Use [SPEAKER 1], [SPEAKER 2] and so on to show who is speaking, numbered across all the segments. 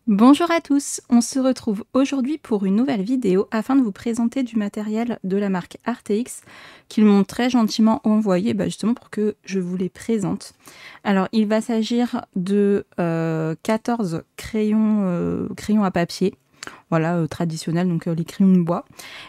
[SPEAKER 1] Bonjour à tous, on se retrouve aujourd'hui pour une nouvelle vidéo afin de vous présenter du matériel de la marque Arteix qu'ils m'ont très gentiment envoyé justement pour que je vous les présente. Alors il va s'agir de 14 crayons à papier, voilà, traditionnels, donc les crayons de bois,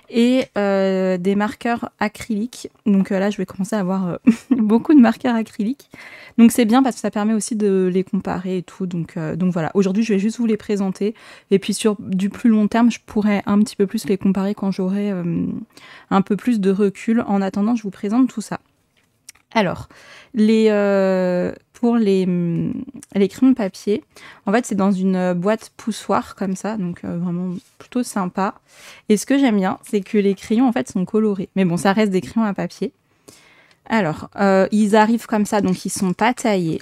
[SPEAKER 1] et des marqueurs acryliques. Donc là je vais commencer à avoir beaucoup de marqueurs acryliques. Donc c'est bien parce que ça permet aussi de les comparer et tout. Donc voilà, aujourd'hui je vais juste vous les présenter. Et puis sur du plus long terme, je pourrais un petit peu plus les comparer quand j'aurai un peu plus de recul. En attendant, je vous présente tout ça. Alors, pour les crayons de papier, en fait c'est dans une boîte poussoir comme ça, donc vraiment plutôt sympa. Et ce que j'aime bien, c'est que les crayons en fait sont colorés. Mais bon, ça reste des crayons à papier. Alors, ils arrivent comme ça, donc ils sont pas taillés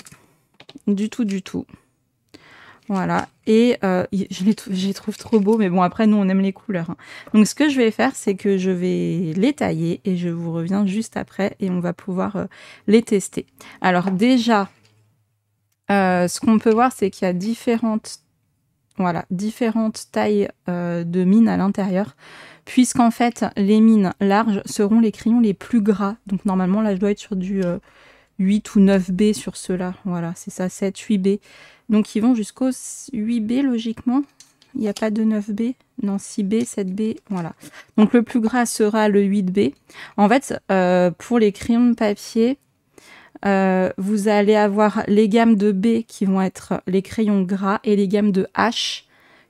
[SPEAKER 1] du tout. Voilà, et je les trouve trop beaux, mais bon, après, nous, on aime les couleurs, hein. Donc, ce que je vais faire, c'est que je vais les tailler et je vous reviens juste après et on va pouvoir les tester. Alors, déjà, ce qu'on peut voir, c'est qu'il y a différentes tailles de mines à l'intérieur, puisqu'en fait, les mines larges seront les crayons les plus gras. Donc, normalement, là, je dois être sur du 8 ou 9B sur ceux-là. Voilà, c'est ça, 7, 8B. Donc, ils vont jusqu'au 8B, logiquement. Il n'y a pas de 9B. Non, 6B, 7B, voilà. Donc, le plus gras sera le 8B. En fait, pour les crayons de papier, vous allez avoir les gammes de B qui vont être les crayons gras et les gammes de H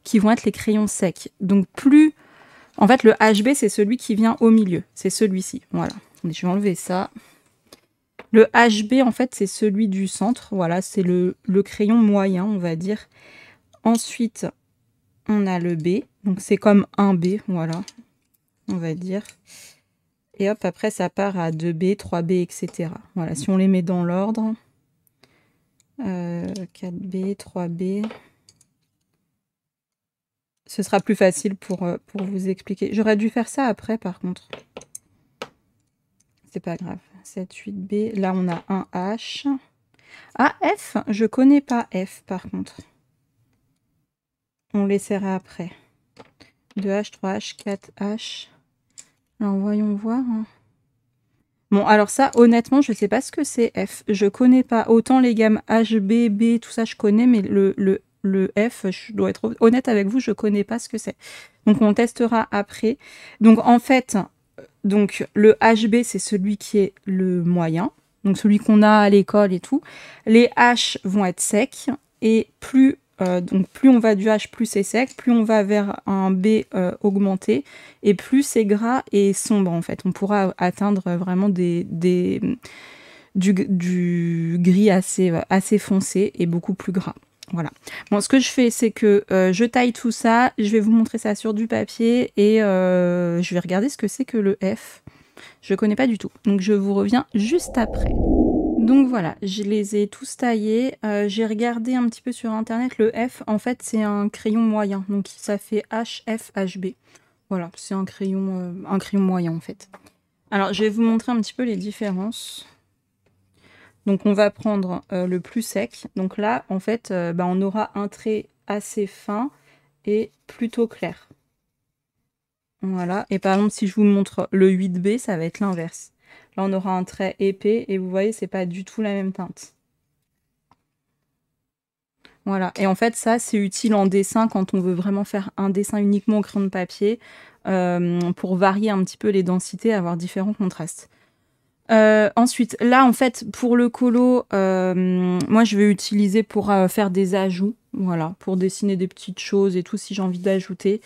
[SPEAKER 1] qui vont être les crayons secs. Donc, en fait, le HB, c'est celui qui vient au milieu. C'est celui-ci. Voilà. Je vais enlever ça. Le HB, en fait, c'est celui du centre. Voilà, c'est le crayon moyen, on va dire. Ensuite, on a le B. Donc, c'est comme un B, voilà, on va dire. Et hop, après, ça part à 2B, 3B, etc. Voilà, si on les met dans l'ordre. 4B, 3B. Ce sera plus facile pour vous expliquer. J'aurais dû faire ça après, par contre. C'est pas grave. 7, 8B. Là, on a un H. Ah, F, je connais pas F, par contre. On laissera après. 2H, 3H, 4H. Alors, voyons voir. Bon, alors ça, honnêtement, je sais pas ce que c'est F. Je connais pas. Autant les gammes H, B, B, tout ça, je connais, mais le F, je dois être honnête avec vous, je connais pas ce que c'est. Donc, on testera après. Donc, en fait, le HB, c'est celui qui est le moyen. Donc, celui qu'on a à l'école et tout. Les H vont être secs. Et plus on va du H, plus c'est sec, plus on va vers un B augmenté, et plus c'est gras et sombre en fait. On pourra atteindre vraiment du gris assez foncé et beaucoup plus gras. Voilà. Bon, ce que je fais, c'est que je taille tout ça, je vais vous montrer ça sur du papier et je vais regarder ce que c'est que le F. Je ne connais pas du tout. Donc je vous reviens juste après. Donc voilà, je les ai tous taillés. J'ai regardé un petit peu sur internet. Le F, en fait, c'est un crayon moyen. Donc ça fait HF, HB. Voilà, c'est un crayon moyen en fait. Alors je vais vous montrer un petit peu les différences. Donc on va prendre le plus sec. Donc là, en fait, on aura un trait assez fin et plutôt clair. Voilà, et par exemple, si je vous montre le 8B, ça va être l'inverse. Là, on aura un trait épais et vous voyez, c'est pas du tout la même teinte. Voilà, et en fait, ça, c'est utile en dessin quand on veut vraiment faire un dessin uniquement au crayon de papier pour varier un petit peu les densités, avoir différents contrastes. Ensuite, là, en fait, pour le colo, moi, je vais utiliser pour faire des ajouts, voilà, pour dessiner des petites choses et tout, si j'ai envie d'ajouter.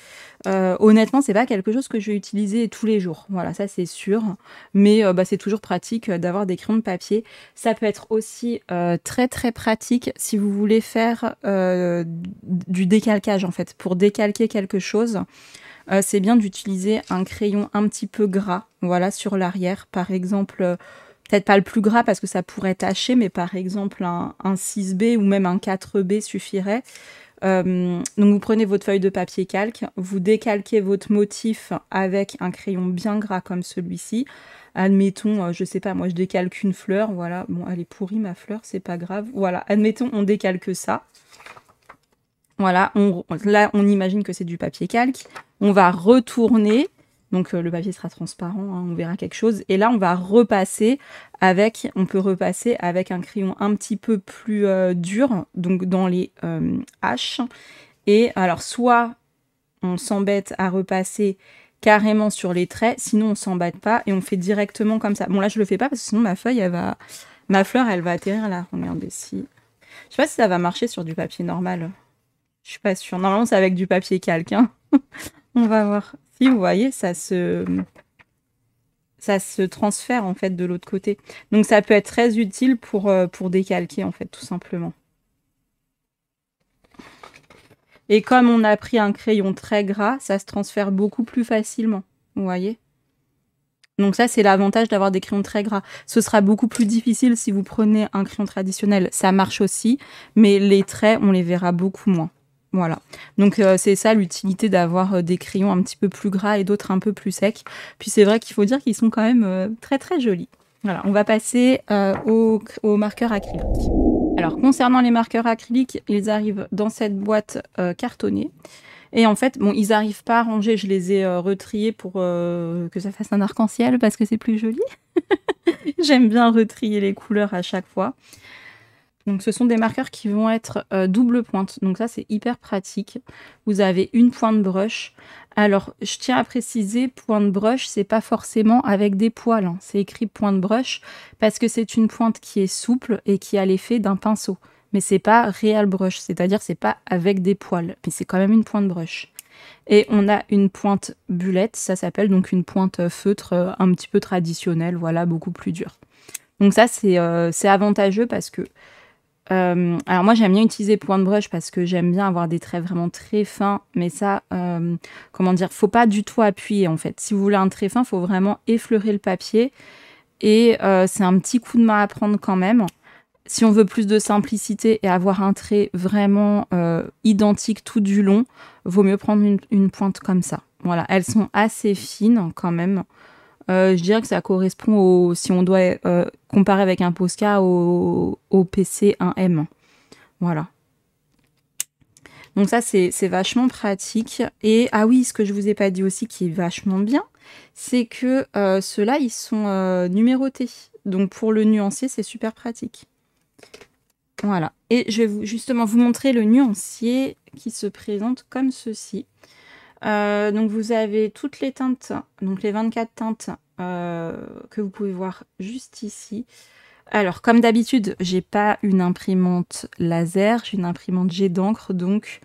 [SPEAKER 1] Honnêtement, c'est pas quelque chose que je vais utiliser tous les jours, voilà, ça c'est sûr, mais c'est toujours pratique d'avoir des crayons de papier. Ça peut être aussi très très pratique si vous voulez faire du décalcage, en fait, pour décalquer quelque chose. C'est bien d'utiliser un crayon un petit peu gras, voilà, sur l'arrière. Par exemple, peut-être pas le plus gras parce que ça pourrait tacher, mais par exemple un 6B ou même un 4B suffirait. Donc vous prenez votre feuille de papier calque, vous décalquez votre motif avec un crayon bien gras comme celui-ci. Admettons, je sais pas, moi je décalque une fleur, voilà. Bon, elle est pourrie ma fleur, c'est pas grave. Voilà, admettons, on décalque ça. Voilà, là, on imagine que c'est du papier calque. On va retourner. Donc, le papier sera transparent, hein, on verra quelque chose. Et là, on va repasser on peut repasser avec un crayon un petit peu plus dur, donc dans les H. Et alors, soit on s'embête à repasser carrément sur les traits, sinon on s'embête pas et on fait directement comme ça. Bon, là, je le fais pas parce que sinon ma fleur, elle va atterrir là. Regardez si. Je sais pas si ça va marcher sur du papier normal. Je suis pas sûre. Normalement, c'est avec du papier calque, hein. On va voir. Si vous voyez, ça se transfère en fait de l'autre côté. Donc ça peut être très utile pour décalquer en fait, tout simplement. Et comme on a pris un crayon très gras, ça se transfère beaucoup plus facilement. Vous voyez? Donc ça, c'est l'avantage d'avoir des crayons très gras. Ce sera beaucoup plus difficile si vous prenez un crayon traditionnel. Ça marche aussi, mais les traits, on les verra beaucoup moins. Voilà. Donc c'est ça l'utilité d'avoir des crayons un petit peu plus gras et d'autres un peu plus secs. Puis c'est vrai qu'il faut dire qu'ils sont quand même très très jolis. Voilà, on va passer aux marqueurs acryliques. Alors concernant les marqueurs acryliques, ils arrivent dans cette boîte cartonnée. Et en fait, bon, ils n'arrivent pas à ranger, je les ai retriés pour que ça fasse un arc-en-ciel parce que c'est plus joli. J'aime bien retrier les couleurs à chaque fois. Donc ce sont des marqueurs qui vont être double pointe. Donc ça, c'est hyper pratique. Vous avez une pointe brush. Alors, je tiens à préciser, pointe brush, c'est pas forcément avec des poils, hein. C'est écrit pointe brush parce que c'est une pointe qui est souple et qui a l'effet d'un pinceau. Mais c'est pas real brush, c'est-à-dire c'est pas avec des poils, mais c'est quand même une pointe brush. Et on a une pointe bullette, ça s'appelle donc une pointe feutre un petit peu traditionnelle, voilà, beaucoup plus dure. Donc ça, c'est avantageux parce que alors moi j'aime bien utiliser pointe brush parce que j'aime bien avoir des traits vraiment très fins, mais ça, comment dire, faut pas du tout appuyer en fait. Si vous voulez un trait fin, faut vraiment effleurer le papier et c'est un petit coup de main à prendre quand même. Si on veut plus de simplicité et avoir un trait vraiment identique tout du long, vaut mieux prendre une pointe comme ça. Voilà, elles sont assez fines quand même. Je dirais que ça correspond si on doit comparer avec un Posca, au PC 1M. Voilà. Donc ça, c'est vachement pratique. Et ah oui, ce que je vous ai pas dit aussi qui est vachement bien, c'est que ceux-là, ils sont numérotés. Donc pour le nuancier, c'est super pratique. Voilà. Et je vais justement vous montrer le nuancier qui se présente comme ceci. Donc vous avez toutes les teintes, donc les 24 teintes que vous pouvez voir juste ici. Alors comme d'habitude, j'ai pas une imprimante laser, j'ai une imprimante jet d'encre, donc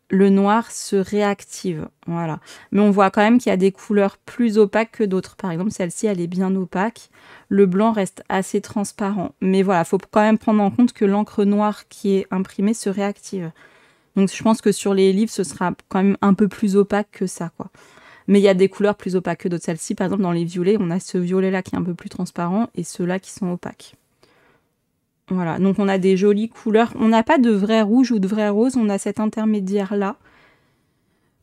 [SPEAKER 1] le noir se réactive. Voilà. Mais on voit quand même qu'il y a des couleurs plus opaques que d'autres. Par exemple, celle-ci, elle est bien opaque. Le blanc reste assez transparent. Mais voilà, il faut quand même prendre en compte que l'encre noire qui est imprimée se réactive. Donc je pense que sur les livres, ce sera quand même un peu plus opaque que ça, quoi. Mais il y a des couleurs plus opaques que d'autres. Celle-ci, par exemple, dans les violets, on a ce violet-là qui est un peu plus transparent et ceux-là qui sont opaques. Voilà, donc on a des jolies couleurs. On n'a pas de vrai rouge ou de vrai rose, on a cet intermédiaire-là.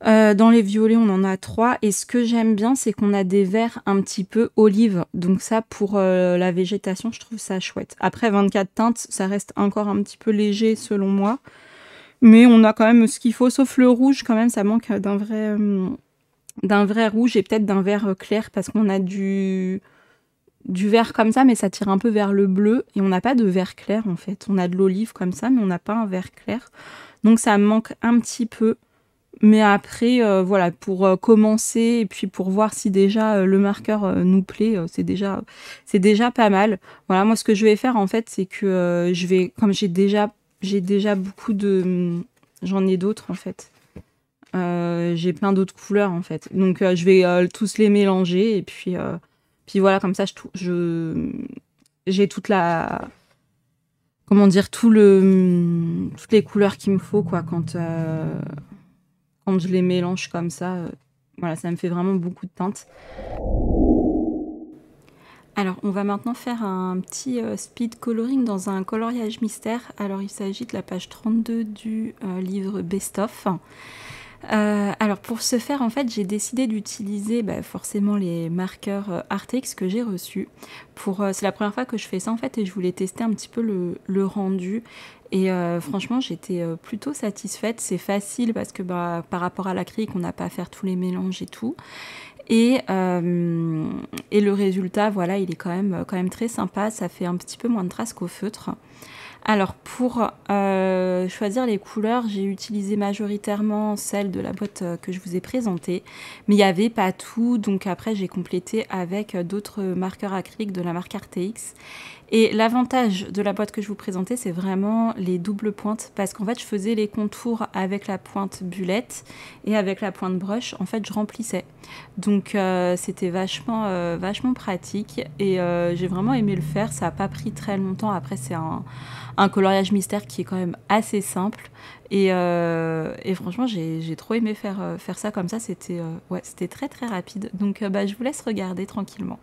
[SPEAKER 1] Dans les violets, on en a 3. Et ce que j'aime bien, c'est qu'on a des verts un petit peu olive. Donc ça, pour la végétation, je trouve ça chouette. Après, 24 teintes, ça reste encore un petit peu léger selon moi. Mais on a quand même ce qu'il faut, sauf le rouge, quand même, ça manque d'un vrai rouge et peut-être d'un vert clair, parce qu'on a du vert comme ça, mais ça tire un peu vers le bleu, et on n'a pas de vert clair, en fait. On a de l'olive comme ça, mais on n'a pas un vert clair. Donc ça manque un petit peu. Mais après, voilà, pour commencer, et puis pour voir si déjà le marqueur nous plaît, c'est déjà pas mal. Voilà, moi, ce que je vais faire, en fait, c'est que je vais, comme j'ai déjà beaucoup de... J'en ai d'autres, en fait. J'ai plein d'autres couleurs, en fait. Donc, je vais tous les mélanger. Et puis voilà, comme ça, j'ai toute la... Comment dire, toutes les couleurs qu'il me faut, quoi, quand je les mélange comme ça. Voilà, ça me fait vraiment beaucoup de teintes. Alors, on va maintenant faire un petit speed coloring dans un coloriage mystère. Alors, il s'agit de la page 32 du livre Best of. Alors pour ce faire, en fait, j'ai décidé d'utiliser, forcément les marqueurs, Artx que j'ai reçus pour, c'est la première fois que je fais ça, en fait, et je voulais tester un petit peu le rendu et franchement, j'étais, plutôt satisfaite. C'est facile parce que, par rapport à l'acrylique, on n'a pas à faire tous les mélanges et tout et le résultat, voilà, il est quand même très sympa. Ça fait un petit peu moins de traces qu'au feutre. Alors pour choisir les couleurs, j'ai utilisé majoritairement celles de la boîte que je vous ai présentée, mais il n'y avait pas tout, donc après j'ai complété avec d'autres marqueurs acryliques de la marque Artx. Et l'avantage de la boîte que je vous présentais, c'est vraiment les doubles pointes, parce qu'en fait je faisais les contours avec la pointe bullette et avec la pointe brush, en fait je remplissais. Donc c'était vachement pratique et j'ai vraiment aimé le faire, ça n'a pas pris très longtemps. Après c'est un coloriage mystère qui est quand même assez simple et franchement j'ai trop aimé faire ça comme ça, c'était ouais, c'était très rapide. Donc je vous laisse regarder tranquillement.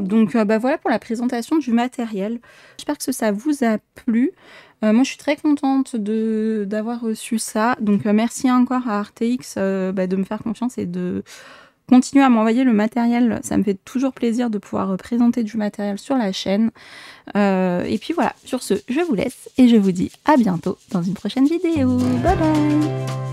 [SPEAKER 1] Donc voilà pour la présentation du matériel. J'espère que ça vous a plu. Moi je suis très contente d'avoir reçu ça. Donc merci encore à Artx de me faire confiance et de continuer à m'envoyer le matériel. Ça me fait toujours plaisir de pouvoir présenter du matériel sur la chaîne. Et puis voilà, sur ce, je vous laisse et je vous dis à bientôt dans une prochaine vidéo. Bye bye!